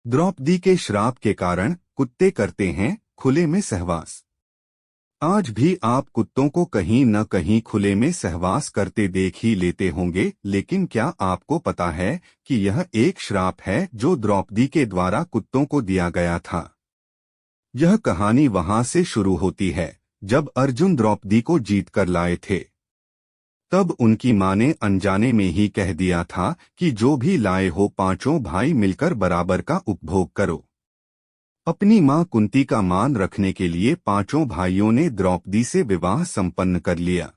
द्रौपदी के श्राप के कारण कुत्ते करते हैं खुले में सहवास। आज भी आप कुत्तों को कहीं न कहीं खुले में सहवास करते देख ही लेते होंगे, लेकिन क्या आपको पता है कि यह एक श्राप है जो द्रौपदी के द्वारा कुत्तों को दिया गया था। यह कहानी वहां से शुरू होती है जब अर्जुन द्रौपदी को जीत कर लाए थे। तब उनकी माँ ने अनजाने में ही कह दिया था कि जो भी लाए हो पांचों भाई मिलकर बराबर का उपभोग करो। अपनी मां कुंती का मान रखने के लिए पांचों भाइयों ने द्रौपदी से विवाह संपन्न कर लिया।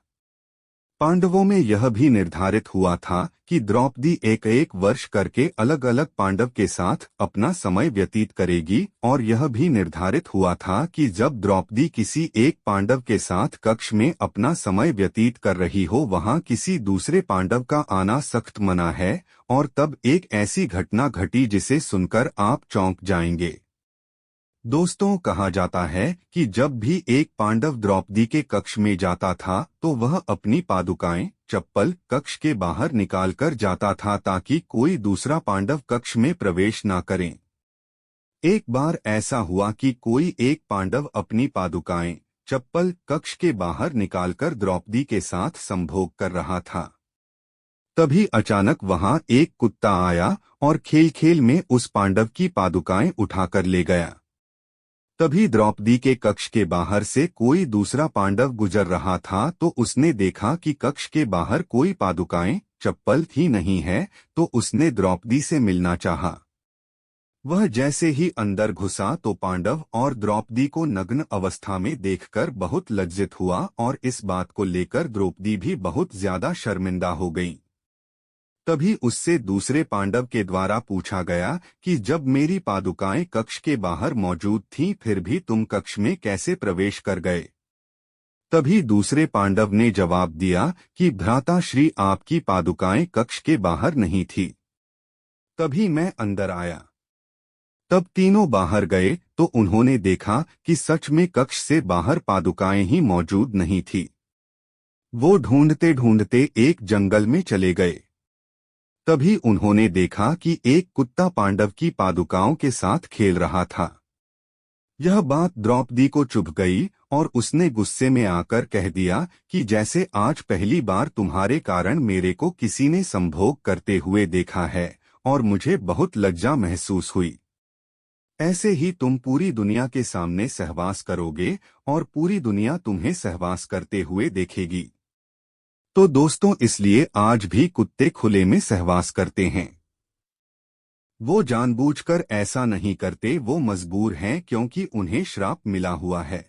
पांडवों में यह भी निर्धारित हुआ था कि द्रौपदी एक एक वर्ष करके अलग अलग पांडव के साथ अपना समय व्यतीत करेगी, और यह भी निर्धारित हुआ था कि जब द्रौपदी किसी एक पांडव के साथ कक्ष में अपना समय व्यतीत कर रही हो, वहां किसी दूसरे पांडव का आना सख्त मना है। और तब एक ऐसी घटना घटी जिसे सुनकर आप चौंक जाएंगे। दोस्तों, कहा जाता है कि जब भी एक पांडव द्रौपदी के कक्ष में जाता था तो वह अपनी पादुकाएं, चप्पल कक्ष के बाहर निकालकर जाता था ताकि कोई दूसरा पांडव कक्ष में प्रवेश न करे। एक बार ऐसा हुआ कि कोई एक पांडव अपनी पादुकाएं, चप्पल कक्ष के बाहर निकालकर द्रौपदी के साथ संभोग कर रहा था। तभी अचानक वहां एक कुत्ता आया और खेल खेल में उस पांडव की पादुकाएं उठाकर ले गया। तभी द्रौपदी के कक्ष के बाहर से कोई दूसरा पांडव गुजर रहा था तो उसने देखा कि कक्ष के बाहर कोई पादुकाएं, चप्पल ही नहीं है, तो उसने द्रौपदी से मिलना चाहा। वह जैसे ही अंदर घुसा तो पांडव और द्रौपदी को नग्न अवस्था में देखकर बहुत लज्जित हुआ, और इस बात को लेकर द्रौपदी भी बहुत ज्यादा शर्मिंदा हो गई। तभी उससे दूसरे पांडव के द्वारा पूछा गया कि जब मेरी पादुकाएं कक्ष के बाहर मौजूद थीं फिर भी तुम कक्ष में कैसे प्रवेश कर गए। तभी दूसरे पांडव ने जवाब दिया कि भ्राता श्री, आपकी पादुकाएं कक्ष के बाहर नहीं थी, तभी मैं अंदर आया। तब तीनों बाहर गए तो उन्होंने देखा कि सच में कक्ष से बाहर पादुकाएं ही मौजूद नहीं थी। वो ढूंढते ढूंढते एक जंगल में चले गए। तभी उन्होंने देखा कि एक कुत्ता पांडव की पादुकाओं के साथ खेल रहा था। यह बात द्रौपदी को चुभ गई और उसने गुस्से में आकर कह दिया कि जैसे आज पहली बार तुम्हारे कारण मेरे को किसी ने संभोग करते हुए देखा है और मुझे बहुत लज्जा महसूस हुई, ऐसे ही तुम पूरी दुनिया के सामने सहवास करोगे और पूरी दुनिया तुम्हें सहवास करते हुए देखेगी। तो दोस्तों, इसलिए आज भी कुत्ते खुले में सहवास करते हैं। वो जानबूझकर ऐसा नहीं करते, वो मजबूर हैं क्योंकि उन्हें श्राप मिला हुआ है।